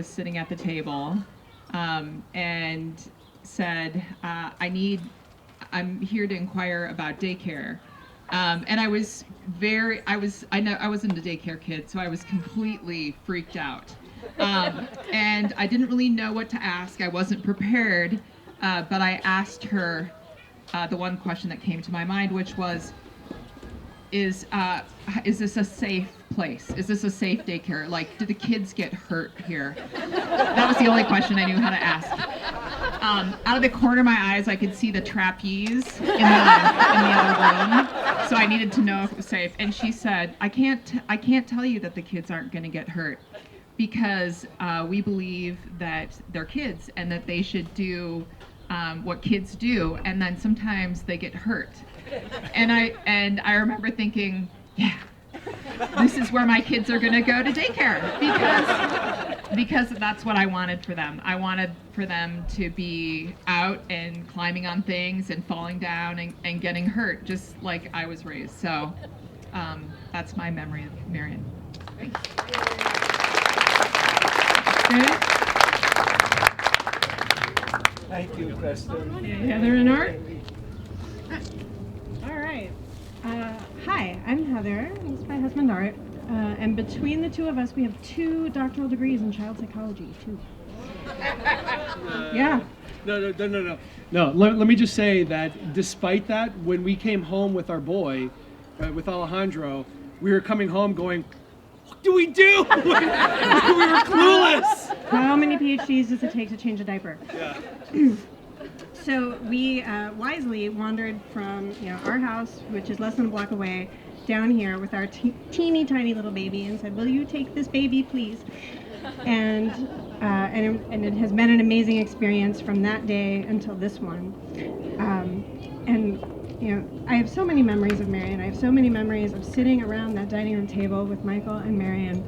was sitting at the table and said, I'm here to inquire about daycare. And I wasn't a daycare kid, so I was completely freaked out. And I didn't really know what to ask. I wasn't prepared, but I asked her the one question that came to my mind, which was, is this a safe place? Is this a safe daycare? Like, do the kids get hurt here? That was the only question I knew how to ask. Out of the corner of my eyes, I could see the trapeze in the other room, so I needed to know if it was safe. And she said, I can't tell you that the kids aren't going to get hurt, because we believe that they're kids and that they should do what kids do, and then sometimes they get hurt. And I remember thinking, yeah, this is where my kids are going to go to daycare, because that's what I wanted for them. I wanted for them to be out and climbing on things and falling down and getting hurt, just like I was raised. So that's my memory of Marian. Thank you, Preston. Heather and Art? All right. Hi, I'm Heather. This is my husband, Art. And between the two of us, we have 2 doctoral degrees in child psychology, too. Yeah. No. No, let me just say that despite that, when we came home with our boy, with Alejandro, we were coming home going, what do we do? We were clueless. How many PhDs does it take to change a diaper? Yeah. So we wisely wandered from our house, which is less than a block away, down here with our teeny tiny little baby, and said, "Will you take this baby, please?" And it has been an amazing experience from that day until this one. I have so many memories of Marian. I have so many memories of sitting around that dining room table with Michael and Marian,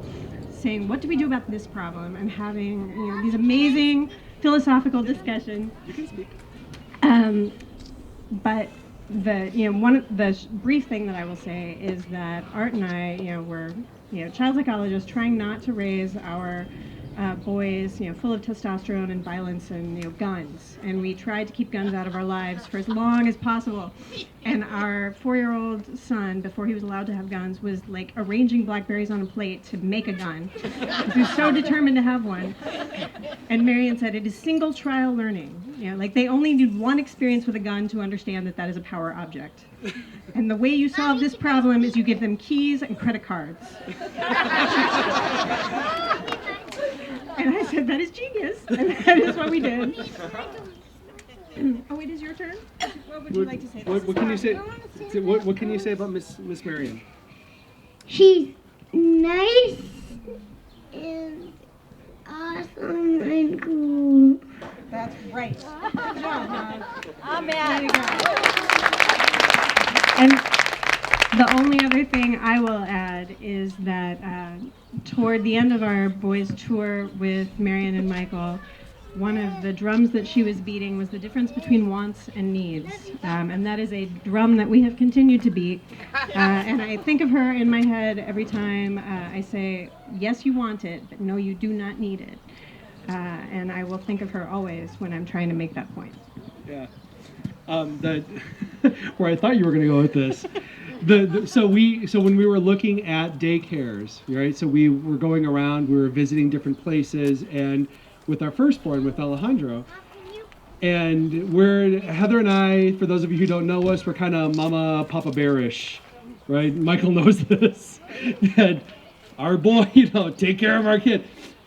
saying, "What do we do about this problem?" and having these amazing philosophical discussions. You can speak. But the brief thing that I will say is that Art and I, were child psychologists trying not to raise our boys, full of testosterone and violence and guns, and we tried to keep guns out of our lives for as long as possible. And our 4-year-old son, before he was allowed to have guns, was like arranging blackberries on a plate to make a gun. He was so determined to have one. And Marian said it is single trial learning. Like they only need one experience with a gun to understand that is a power object. And the way you solve this problem is you give them keys and credit cards. And I said, that is genius, and that is what we did. Oh, it is your turn? What would you like to say? What can you say? What can you say about Miss Marian? She's nice and awesome and cool. That's right. Good job, Mom. Amen. And the only other thing I will add is that toward the end of our boys' tour with Marian and Michael, one of the drums that she was beating was the difference between wants and needs. And that is a drum that we have continued to beat. And I think of her in my head every time I say, yes, you want it, but no, you do not need it. And I will think of her always when I'm trying to make that point. Yeah. Where I thought you were going to go with this. So when we were looking at daycares, right? So we were going around, we were visiting different places, and with our firstborn, with Alejandro, and Heather and I, for those of you who don't know us, we're kind of Mama Papa Bearish, right? Michael knows this. And our boy, take care of our kid.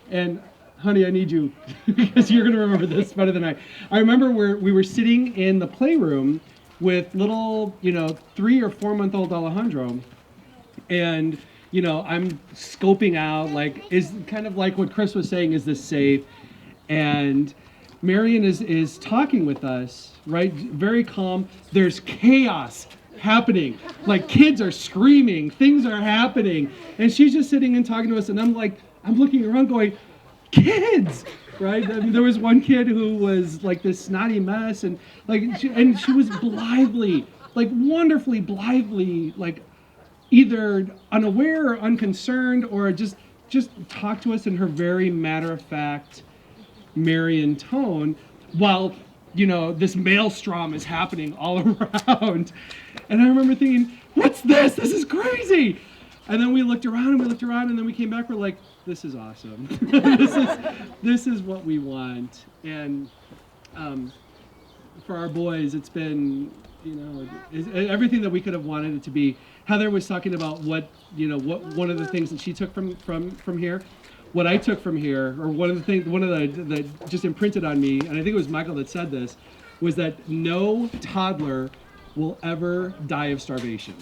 And honey, I need you because you're going to remember this better than I. I remember we were sitting in the playroom with little, 3 or 4 month old Alejandro, and I'm scoping out, like, is kind of like what Chris was saying, is this safe? And Marian is talking with us, right? Very calm. There's chaos happening. Like, kids are screaming, things are happening, and she's just sitting and talking to us, and I'm looking around going, kids, right? I mean, there was one kid who was like this snotty mess, and she was blithely, like wonderfully blithely, like either unaware or unconcerned or just just talk to us in her very matter-of-fact Marian tone, while this maelstrom is happening all around. And I remember thinking, what's this? This is crazy. And then we looked around and then we came back. We're like, this is awesome. this is what we want. And for our boys, it's been everything that we could have wanted it to be. Heather was talking about what one of the things that she took from here. What I took from here, or one of the that just imprinted on me, and I think it was Michael that said this, was that no toddler will ever die of starvation.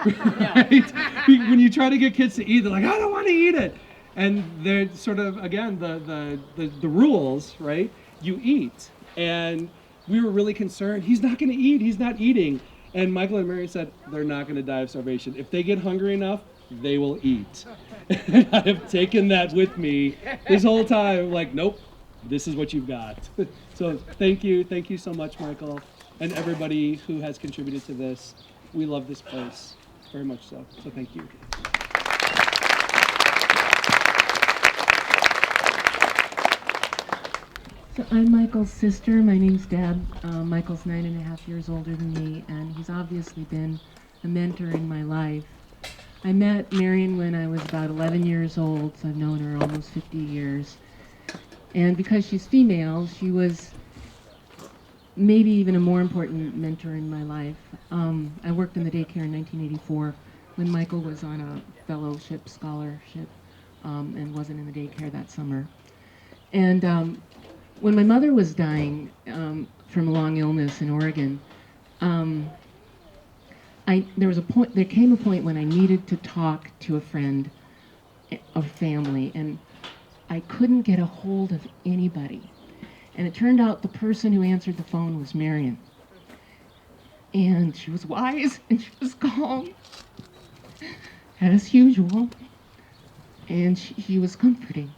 Right? When you try to get kids to eat, they're like, I don't want to eat it. And they're sort of, again, the rules, right? You eat. And we were really concerned, he's not going to eat, he's not eating. And Michael and Marian said, they're not going to die of starvation. If they get hungry enough, they will eat. And I have taken that with me this whole time. Like, nope, this is what you've got. So thank you so much, Michael, and everybody who has contributed to this. We love this place very much so. So thank you. So I'm Michael's sister. My name's Deb. Michael's 9.5 years older than me, and he's obviously been a mentor in my life. I met Marian when I was about 11 years old, so I've known her almost 50 years. And because she's female, she was maybe even a more important mentor in my life. I worked in the daycare in 1984 when Michael was on a fellowship scholarship and wasn't in the daycare that summer. And when my mother was dying from a long illness in Oregon, there came a point when I needed to talk to a friend of family, and I couldn't get a hold of anybody. And it turned out the person who answered the phone was Marian. And she was wise, and she was calm, as usual, and she was comforting.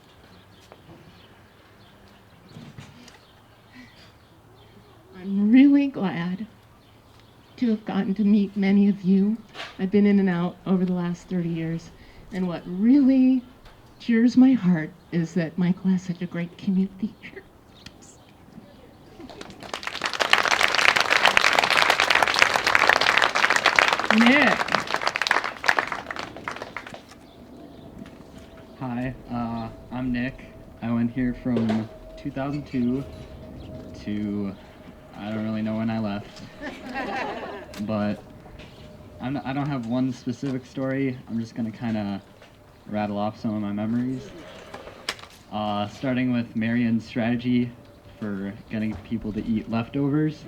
I'm really glad to have gotten to meet many of you. I've been in and out over the last 30 years, and what really cheers my heart is that Michael has such a great community here. Nick. Hi, I'm Nick. I went here from 2002 to, I don't really know when I left, but I don't have one specific story. I'm just going to kind of rattle off some of my memories. Starting with Marian's strategy for getting people to eat leftovers.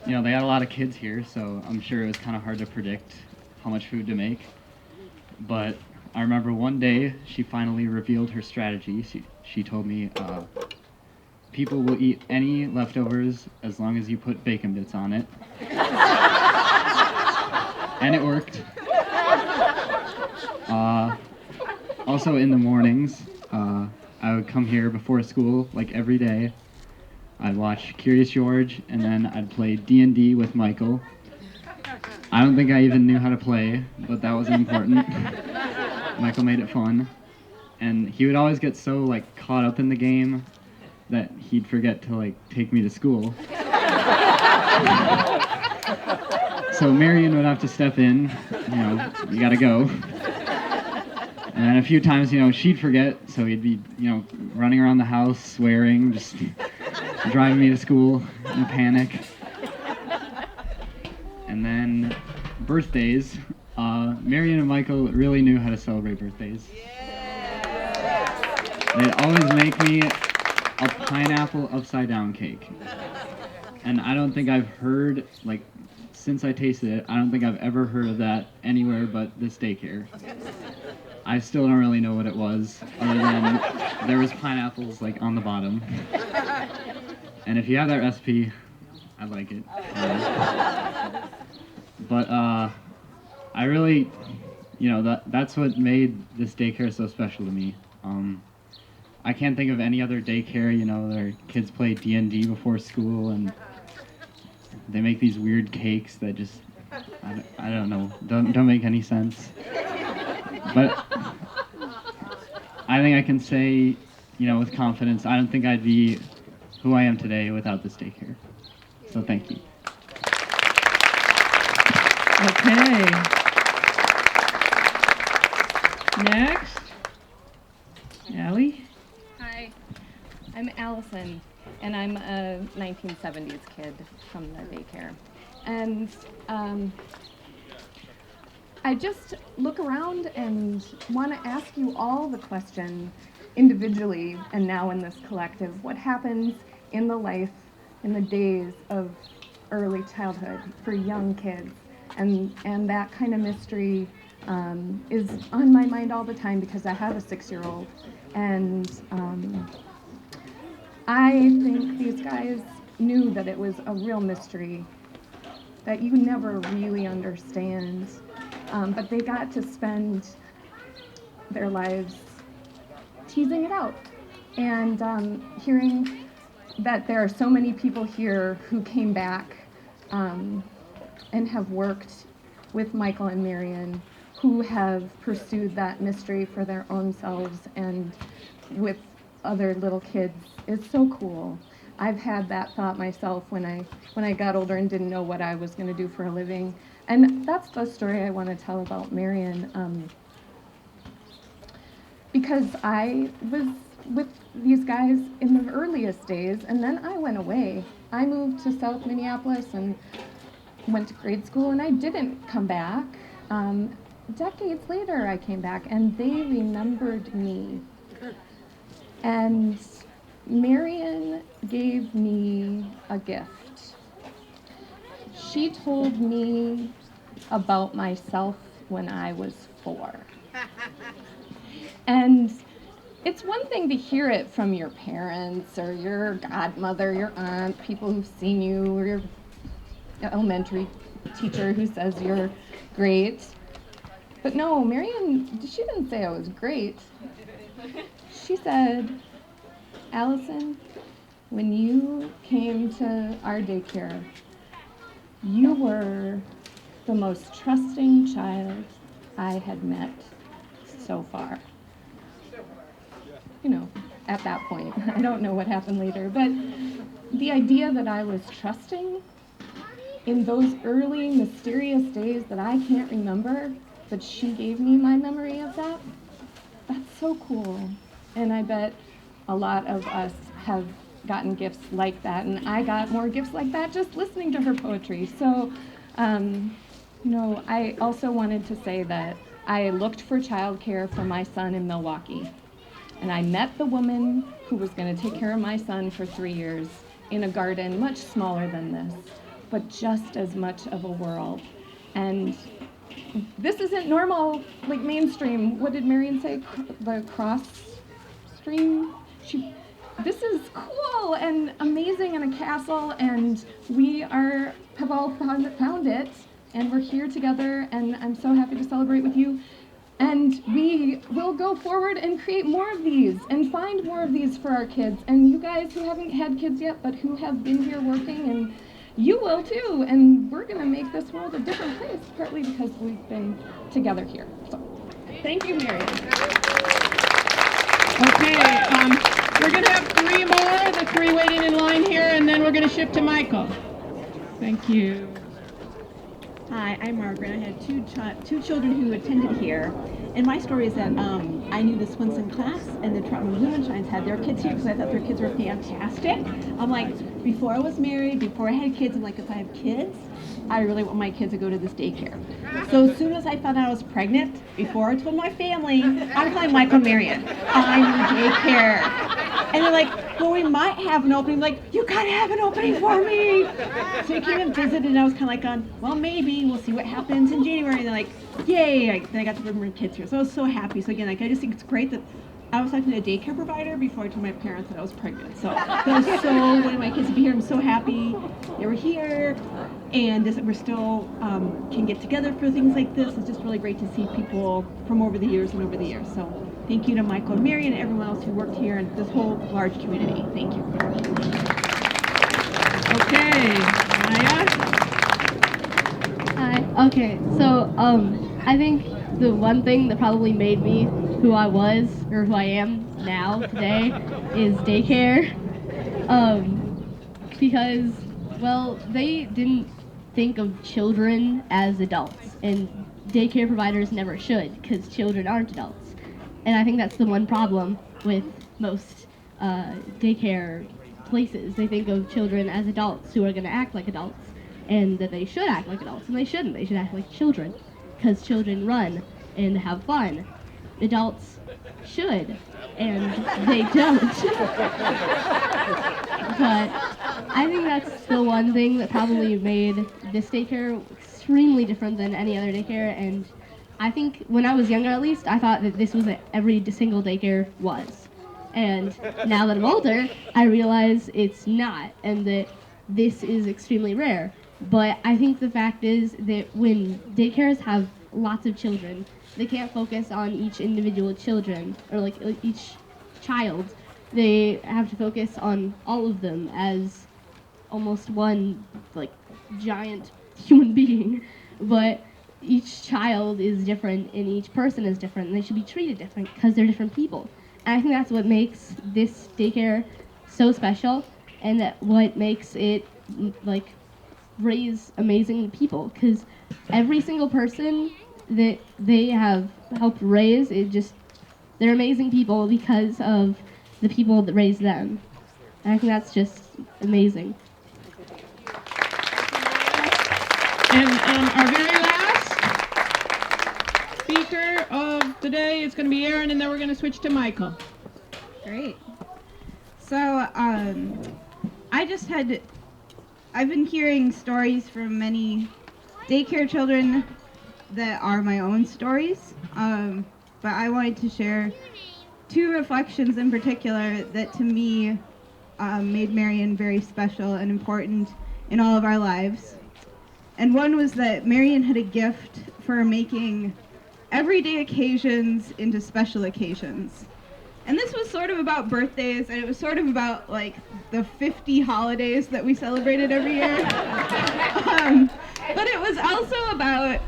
You know, they had a lot of kids here, so I'm sure it was kind of hard to predict how much food to make. But I remember one day she finally revealed her strategy. She told me, people will eat any leftovers as long as you put bacon bits on it. And it worked. Also in the mornings, I would come here before school, like every day. I'd watch Curious George, and then I'd play D&D with Michael. I don't think I even knew how to play, but that was important. Michael made it fun. And he would always get so, like, caught up in the game that he'd forget to, like, take me to school. So Marian would have to step in, you gotta go. And then a few times, she'd forget, so he'd be, running around the house, swearing, just driving me to school in a panic. And then birthdays. Marian and Michael really knew how to celebrate birthdays. They'd always make me a pineapple upside down cake. And I don't think I've heard, like, since I tasted it, I don't think I've ever heard of that anywhere but this daycare. I still don't really know what it was, other than there was pineapples, like, on the bottom. And if you have that recipe, I like it. But I really, that's what made this daycare so special to me. I can't think of any other daycare, their kids play D&D before school, and they make these weird cakes that just, I don't know, don't make any sense. But I think I can say, with confidence, I don't think I'd be who I am today without this daycare. So thank you. Okay. Next, Allie. Hi, I'm Allison, and I'm a 1970s kid from the daycare. And I just look around and want to ask you all the question individually and now in this collective, what happens in the life, in the days of early childhood for young kids? And that kind of mystery is on my mind all the time because I have a 6-year-old. And I think these guys knew that it was a real mystery that you never really understand. But they got to spend their lives teasing it out. And hearing that there are so many people here who came back and have worked with Michael and Marian, who have pursued that mystery for their own selves and with other little kids, is so cool. I've had that thought myself when I got older and didn't know what I was going to do for a living. And that's the story I want to tell about Marian, because I was with these guys in the earliest days, and then I went away. I moved to South Minneapolis and went to grade school, and I didn't come back. Decades later, I came back, and they remembered me. And Marian gave me a gift. She told me about myself when I was 4. And it's one thing to hear it from your parents or your godmother, your aunt, people who've seen you, or your elementary teacher who says you're great. But no, Marian, she didn't say I was great. She said, Allison, when you came to our daycare, you were the most trusting child I had met so far. At that point. I don't know what happened later, but the idea that I was trusting in those early mysterious days that I can't remember, but she gave me my memory of that, that's so cool. And I bet a lot of us have gotten gifts like that, and I got more gifts like that just listening to her poetry. So, I also wanted to say that I looked for childcare for my son in Milwaukee. And I met the woman who was going to take care of my son for 3 years in a garden much smaller than this, but just as much of a world. And this isn't normal, like mainstream. What did Marian say? The cross stream? This is cool and amazing and a castle, and we have all found it, and we're here together, and I'm so happy to celebrate with you. And we will go forward and create more of these and find more of these for our kids. And you guys who haven't had kids yet, but who have been here working, and you will too. And we're going to make this world a different place, partly because we've been together here. So thank you, Marian. Okay, we're going to have 3 more, the 3 waiting in line here, and then we're going to shift to Michael. Thank you. Hi, I'm Margaret. I had two children who attended here, and my story is that I knew the Swinson class and the Troutman Moonshines had their kids here because I thought their kids were fantastic. I'm like, before I was married, before I had kids, I'm like, if I have kids, I really want my kids to go to this daycare. So as soon as I found out I was pregnant, before I told my family, I'm calling Michael and Marian, I'm daycare. And they're like, well, we might have an opening. I'm like, you gotta have an opening for me. So we came and visited, and I was kind of like on, well, maybe we'll see what happens in January. And they're like, yay! Then I got to bring my kids here, so I was so happy. So again, I just think it's great that I was talking to a daycare provider before I told my parents that I was pregnant. So that was so wanting my kids to be here. I'm so happy they were here, and we're still can get together for things like this. It's just really great to see people from over the years and over the years. So thank you to Michael and Marian and everyone else who worked here and this whole large community. Thank you. Okay, Maya. Hi. Okay, so I think the one thing that probably made me who I was or who I am now today is daycare. Because, well, they didn't think of children as adults, and daycare providers never should, because children aren't adults. And I think that's the one problem with most daycare places. They think of children as adults who are going to act like adults, and that they should act like adults, and they shouldn't. They should act like children, because children run and have fun. Adults should, and they don't. But I think that's the one thing that probably made this daycare extremely different than any other daycare. And I think when I was younger, at least, I thought that this was what every single daycare was. And now that I'm older, I realize it's not, and that this is extremely rare. But I think the fact is that when daycares have lots of children, they can't focus on each individual children, or like each child. They have to focus on all of them as almost one, like, giant human being. But each child is different and each person is different, and they should be treated different because they're different people. And I think that's what makes this daycare so special, and that what makes it, like, raise amazing people, because every single person that they have helped raise, they're amazing people because of the people that raised them. And I think that's just amazing. And our very last speaker of the day is going to be Aaron, and then we're going to switch to Michael. Great. So, I've been hearing stories from many daycare children that are my own stories, but I wanted to share two reflections in particular that to me made Marian very special and important in all of our lives. And one was that Marian had a gift for making everyday occasions into special occasions. And this was sort of about birthdays, and it was sort of about, like, the 50 holidays that we celebrated every year. But it was also about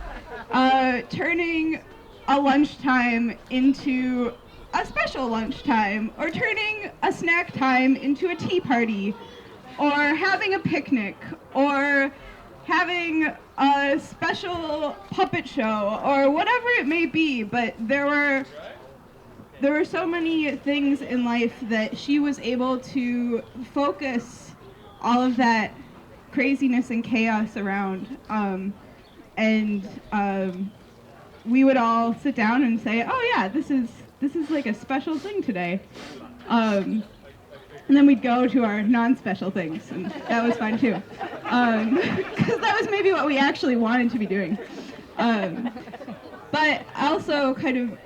turning a lunchtime into a special lunchtime, or turning a snack time into a tea party, or having a picnic, or having a special puppet show, or whatever it may be. But there were so many things in life that she was able to focus all of that craziness and chaos around. We would all sit down and say, oh yeah, this is like a special thing today. And then we'd go to our non-special things, and that was fun too. Because that was maybe what we actually wanted to be doing. But also kind of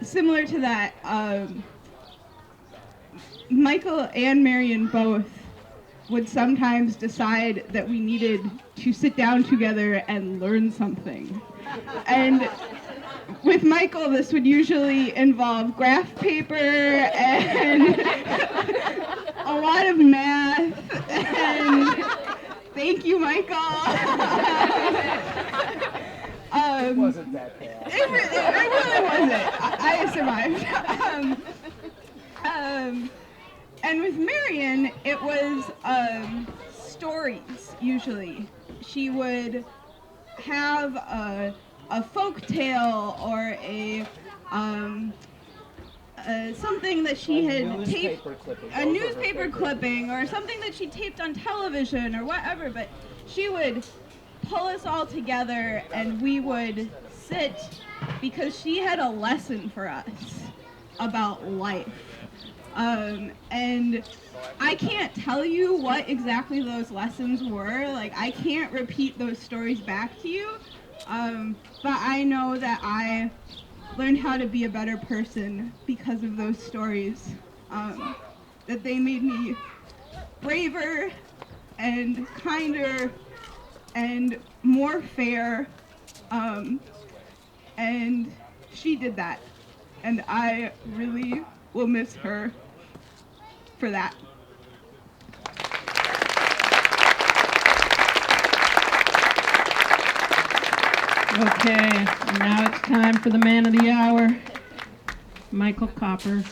similar to that, Michael and Marian both would sometimes decide that we needed to sit down together and learn something. And with Michael, this would usually involve graph paper and a lot of math. And thank you, Michael. It wasn't that bad. It really wasn't. I survived. And with Marian, it was stories, usually. She would have a folk tale, or something that she had taped, a newspaper clipping, or something that she taped on television, or whatever. But she would pull us all together, and we would sit, because she had a lesson for us about life. And I can't tell you what exactly those lessons were. Like, I can't repeat those stories back to you. But I know that I learned how to be a better person because of those stories. That they made me braver and kinder and more fair. And she did that. And I really will miss her for that. Okay, and now it's time for the man of the hour. Michael Copper.